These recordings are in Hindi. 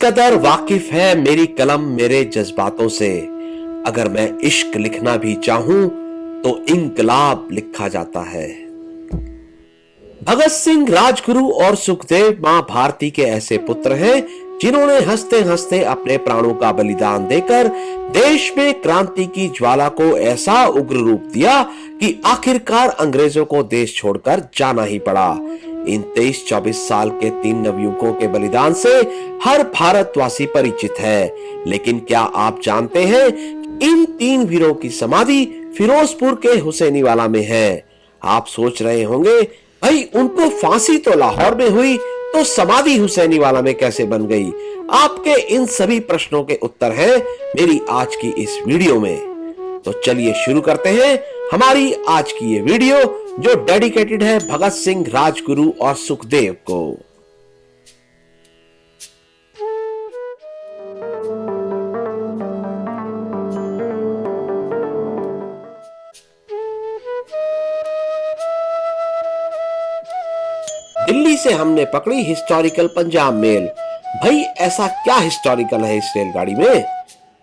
कदर वाकिफ है मेरी कलम मेरे जज्बातों से, अगर मैं इश्क लिखना भी चाहूं तो इंकलाब लिखा जाता है। भगत सिंह, राजगुरु और सुखदेव मां भारती के ऐसे पुत्र हैं जिन्होंने हंसते हंसते अपने प्राणों का बलिदान देकर देश में क्रांति की ज्वाला को ऐसा उग्र रूप दिया कि आखिरकार अंग्रेजों को देश छोड़कर जाना ही पड़ा। इन 23-24 साल के 3 नवयुवकों के बलिदान से हर भारतवासी परिचित है, लेकिन क्या आप जानते हैं इन 3 वीरों की समाधि फिरोजपुर के हुसैनीवाला में है। आप सोच रहे होंगे भाई उनको फांसी तो लाहौर में हुई तो समाधि हुसैनीवाला में कैसे बन गई। आपके इन सभी प्रश्नों के उत्तर हैं मेरी आज की इस वीडियो में। तो चलिए शुरू करते हैं हमारी आज की ये वीडियो जो डेडिकेटेड है भगत सिंह, राजगुरु और सुखदेव को। दिल्ली से हमने पकड़ी हिस्टोरिकल पंजाब मेल। भाई ऐसा क्या हिस्टोरिकल है इस रेलगाड़ी में?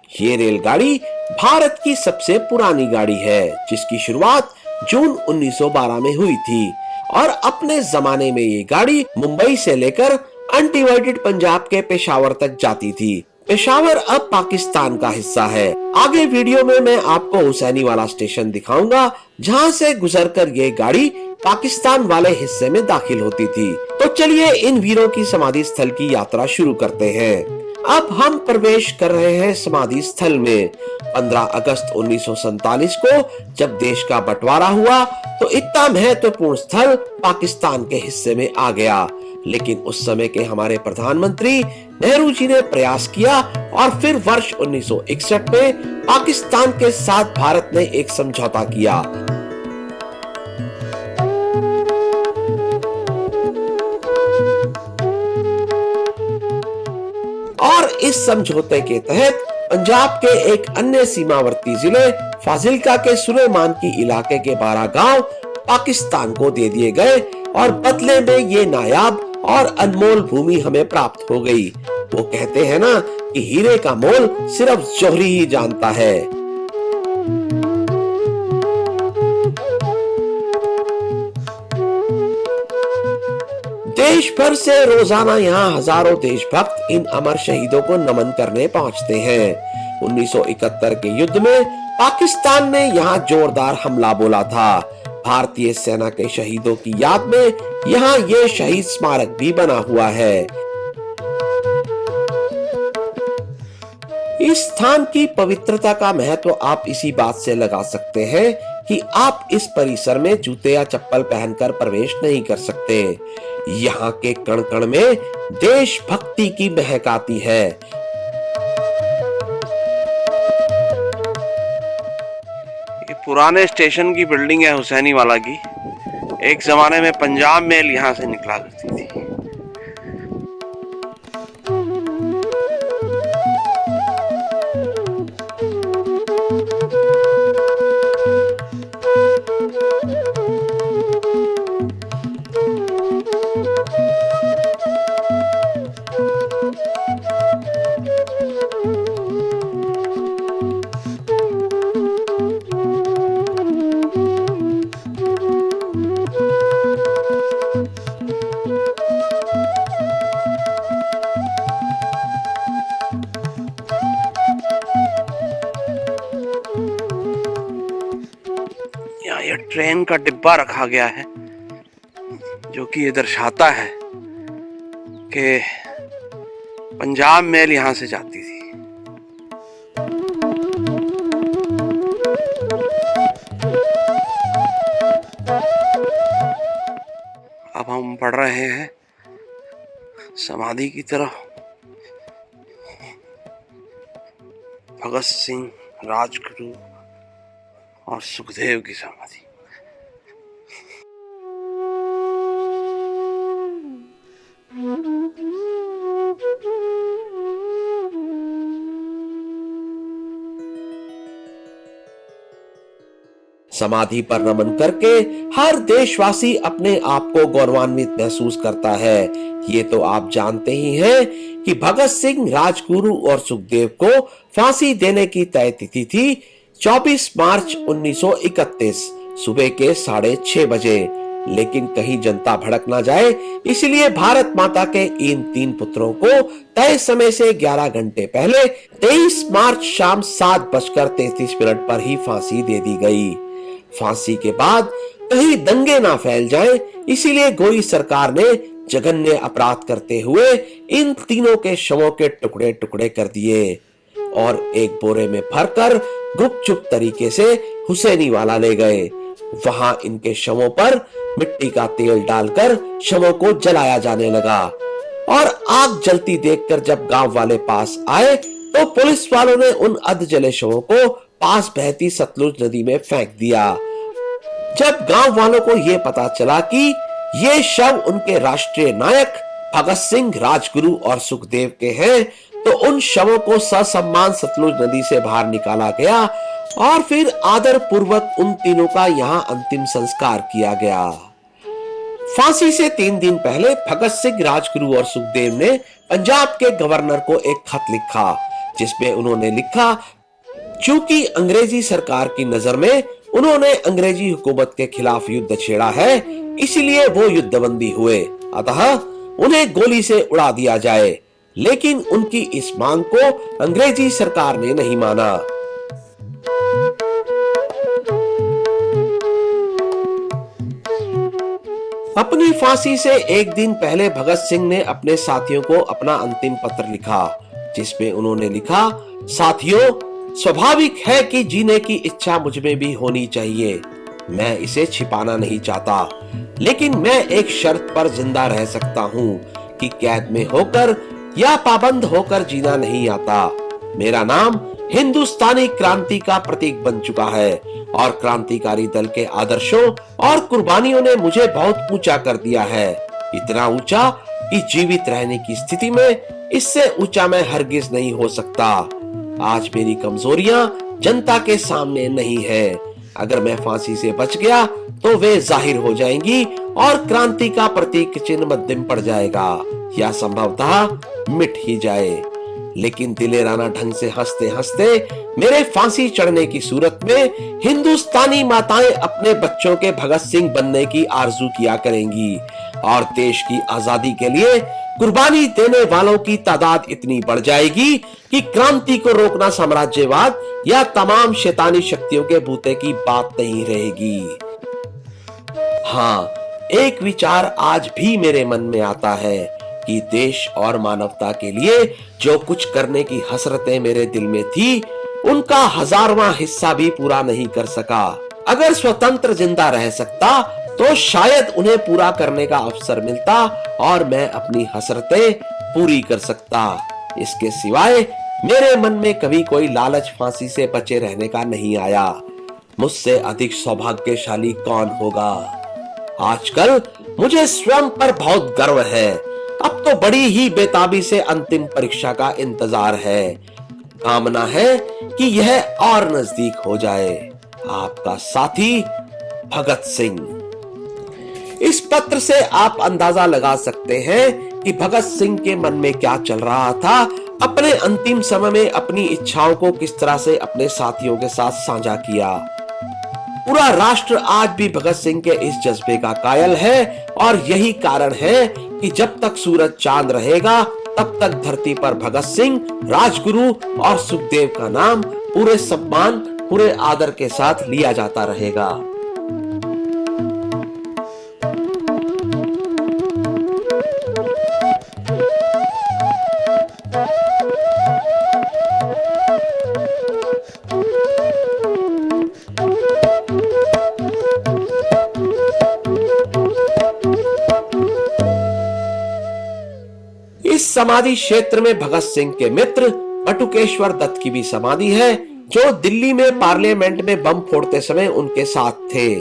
ये रेलगाड़ी भारत की सबसे पुरानी गाड़ी है जिसकी शुरुआत जून 1912 में हुई थी और अपने जमाने में ये गाड़ी मुंबई से लेकर अनडिवाइडेड पंजाब के पेशावर तक जाती थी। पेशावर अब पाकिस्तान का हिस्सा है। आगे वीडियो में मैं आपको हुसैनीवाला स्टेशन दिखाऊंगा जहां से गुजरकर ये गाड़ी पाकिस्तान वाले हिस्से में दाखिल होती थी। तो चलिए इन वीरों की समाधि स्थल की यात्रा शुरू करते हैं। अब हम प्रवेश कर रहे हैं समाधि स्थल में। 15 अगस्त 1947 को जब देश का बंटवारा हुआ तो इतना महत्वपूर्ण स्थल पाकिस्तान के हिस्से में आ गया, लेकिन उस समय के हमारे प्रधानमंत्री नेहरू जी ने प्रयास किया और फिर वर्ष 1961 में पाकिस्तान के साथ भारत ने एक समझौता किया। और इस समझौते के तहत पंजाब के एक अन्य सीमावर्ती जिले फाजिल्का के सुलेमान की इलाके के 12 गांव पाकिस्तान को दे दिए गए और बदले में ये नायाब और अनमोल भूमि हमें प्राप्त हो गई। वो कहते हैं ना कि हीरे का मोल सिर्फ जौहरी ही जानता है। देश भर से रोजाना यहाँ हजारों देशभक्त इन अमर शहीदों को नमन करने पहुँचते हैं। 1971 के युद्ध में पाकिस्तान ने यहाँ जोरदार हमला बोला था। भारतीय सेना के शहीदों की याद में यहाँ ये शहीद स्मारक भी बना हुआ है। इस स्थान की पवित्रता का महत्व आप इसी बात से लगा सकते हैं कि आप इस परिसर में जूते या चप्पल पहनकर प्रवेश नहीं कर सकते। यहाँ के कण कण में देशभक्ति की महक आती है। ये पुराने स्टेशन की बिल्डिंग है हुसैनीवाला की। एक जमाने में पंजाब मेल यहाँ से निकला करती थी। ये ट्रेन का डिब्बा रखा गया है जो कि ये दर्शाता है कि पंजाब मेल यहां से जाती थी। अब हम बढ़ रहे हैं समाधि की तरफ। भगत सिंह, राजगुरु और सुखदेव की समाधि। समाधि पर नमन करके हर देशवासी अपने आप को गौरवान्वित महसूस करता है। ये तो आप जानते ही हैं कि भगत सिंह, राजगुरु और सुखदेव को फांसी देने की तय तिथि थी 24 मार्च 1931 सुबह के 6:30 बजे। लेकिन कहीं जनता भड़क ना जाए, इसलिए भारत माता के इन 3 पुत्रों को तय समय से 11 घंटे पहले 23 मार्च शाम 7:33 पर ही फांसी दे दी गई। फांसी के बाद कहीं दंगे ना फैल जाएं, इसीलिए गोरी सरकार ने जघन्य अपराध करते हुए इन तीनों के शवों के टुकड़े टुकड़े कर दिए और एक बोरे में भरकर गुपचुप तरीके से हुसैनी वाला ले गए। वहां इनके शवों पर मिट्टी का तेल डालकर शवों को जलाया जाने लगा और आग जलती देखकर जब गांव वाले पास आए तो पुलिस वालों ने उन अध जले शवों को पास बहती सतलुज नदी में फेंक दिया। जब गांव वालों को यह पता चला कि ये शव उनके राष्ट्रीय नायक भगत सिंह, राजगुरु और सुखदेव के हैं, तो उन शवों को ससम्मान सतलुज नदी से बाहर निकाला गया और फिर आदर पूर्वक उन तीनों का यहां अंतिम संस्कार किया गया। फांसी से 3 दिन पहले भगत सिंह, राजगुरु और सुखदेव ने पंजाब के गवर्नर को एक खत लिखा, जिसमें उन्होंने लिखा, चूंकि अंग्रेजी सरकार की नजर में उन्होंने अंग्रेजी हुकूमत के खिलाफ युद्ध छेड़ा है, इसलिए वो युद्धबंदी हुए, अतः उन्हें गोली से उड़ा दिया जाए। लेकिन उनकी इस मांग को अंग्रेजी सरकार ने नहीं माना। अपनी फांसी से एक दिन पहले भगत सिंह ने अपने साथियों को अपना अंतिम पत्र लिखा, जिसमें उन्होंने लिखा, साथियों, स्वाभाविक है कि जीने की इच्छा मुझ में भी होनी चाहिए। मैं इसे छिपाना नहीं चाहता, लेकिन मैं एक शर्त पर जिंदा रह सकता हूँ कि कैद में होकर या पाबंद होकर जीना नहीं आता। मेरा नाम हिंदुस्तानी क्रांति का प्रतीक बन चुका है और क्रांतिकारी दल के आदर्शों और कुर्बानियों ने मुझे बहुत ऊंचा कर दिया है, इतना ऊंचा कि जीवित रहने की स्थिति में इससे ऊंचा मैं हरगिज नहीं हो सकता। आज मेरी कमजोरियां जनता के सामने नहीं है। अगर मैं फांसी से बच गया तो वे जाहिर हो जाएंगी और क्रांति का प्रतीक चिन्ह मध्यम पड़ जाएगा या संभवतः मिट ही जाए। लेकिन दिलेराना ढंग से हंसते हंसते मेरे फांसी चढ़ने की सूरत में हिंदुस्तानी माताएं अपने बच्चों के भगत सिंह बनने की आरजू किया करेंगी और देश की आजादी के लिए कुर्बानी देने वालों की तादाद इतनी बढ़ जाएगी कि क्रांति को रोकना साम्राज्यवाद या तमाम शैतानी शक्तियों के बूते की बात नहीं रहेगी। हाँ, एक विचार आज भी मेरे मन में आता है कि देश और मानवता के लिए जो कुछ करने की हसरतें मेरे दिल में थी, उनका 1000वां हिस्सा भी पूरा नहीं कर सका। अगर स्वतंत्र जिंदा रह सकता तो शायद उन्हें पूरा करने का अवसर मिलता और मैं अपनी हसरतें पूरी कर सकता। इसके सिवाय मेरे मन में कभी कोई लालच फांसी से बचे रहने का नहीं आया। मुझसे अधिक सौभाग्यशाली कौन होगा? आजकल मुझे स्वयं पर बहुत गर्व है। अब तो बड़ी ही बेताबी से अंतिम परीक्षा का इंतजार है। कामना है कि यह और नजदीक हो जाए। आपका साथी भगत सिंह। इस पत्र से आप अंदाजा लगा सकते हैं कि भगत सिंह के मन में क्या चल रहा था। अपने अंतिम समय में अपनी इच्छाओं को किस तरह से अपने साथियों के साथ साझा किया। पूरा राष्ट्र आज भी भगत सिंह के इस जज्बे का कायल है और यही कारण है कि जब तक सूरज चांद रहेगा तब तक धरती पर भगत सिंह, राजगुरु और सुखदेव का नाम पूरे सम्मान, पूरे आदर के साथ लिया जाता रहेगा। इस समाधि क्षेत्र में भगत सिंह के मित्र बटुकेश्वर दत्त की भी समाधि है, जो दिल्ली में पार्लियामेंट में बम फोड़ते समय उनके साथ थे।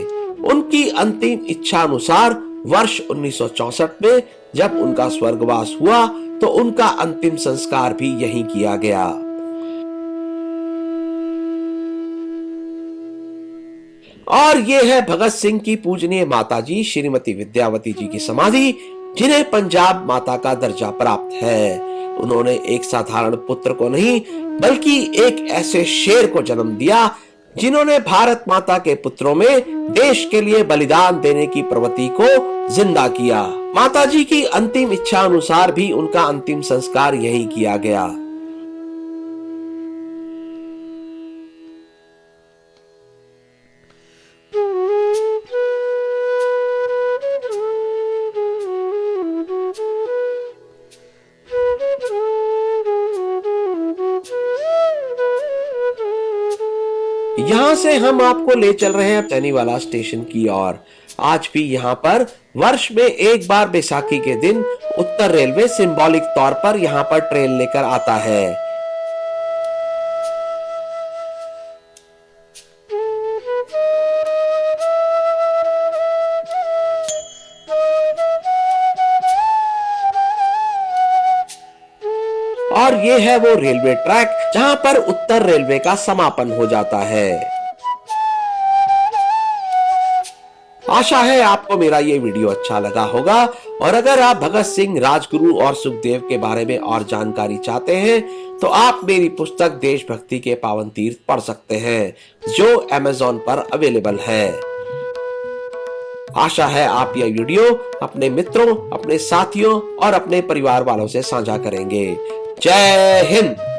उनकी अंतिम इच्छा अनुसार वर्ष 1964 में जब उनका स्वर्गवास हुआ तो उनका अंतिम संस्कार भी यहीं किया गया। और ये है भगत सिंह की पूजनीय माताजी श्रीमती विद्यावती जी की समाधि, जिन्हें पंजाब माता का दर्जा प्राप्त है। उन्होंने एक साधारण पुत्र को नहीं बल्कि एक ऐसे शेर को जन्म दिया जिन्होंने भारत माता के पुत्रों में देश के लिए बलिदान देने की प्रवृत्ति को जिंदा किया। माताजी की अंतिम इच्छा अनुसार भी उनका अंतिम संस्कार यहीं किया गया। यहाँ से हम आपको ले चल रहे हैं चैनीवाला स्टेशन की ओर। आज भी यहाँ पर वर्ष में एक बार बैसाखी के दिन उत्तर रेलवे सिंबॉलिक तौर पर यहाँ पर ट्रेन लेकर आता है। और ये है वो रेलवे ट्रैक जहां पर उत्तर रेलवे का समापन हो जाता है। आशा है आपको मेरा ये वीडियो अच्छा लगा होगा, और अगर आप भगत सिंह, राजगुरु और सुखदेव के बारे में और जानकारी चाहते हैं तो आप मेरी पुस्तक देशभक्ति के पावन तीर्थ पढ़ सकते हैं, जो अमेज़न पर अवेलेबल है। आशा है आप यह वीडियो अपने मित्रों, अपने साथियों और अपने परिवार वालों से साझा करेंगे। जय हिंद।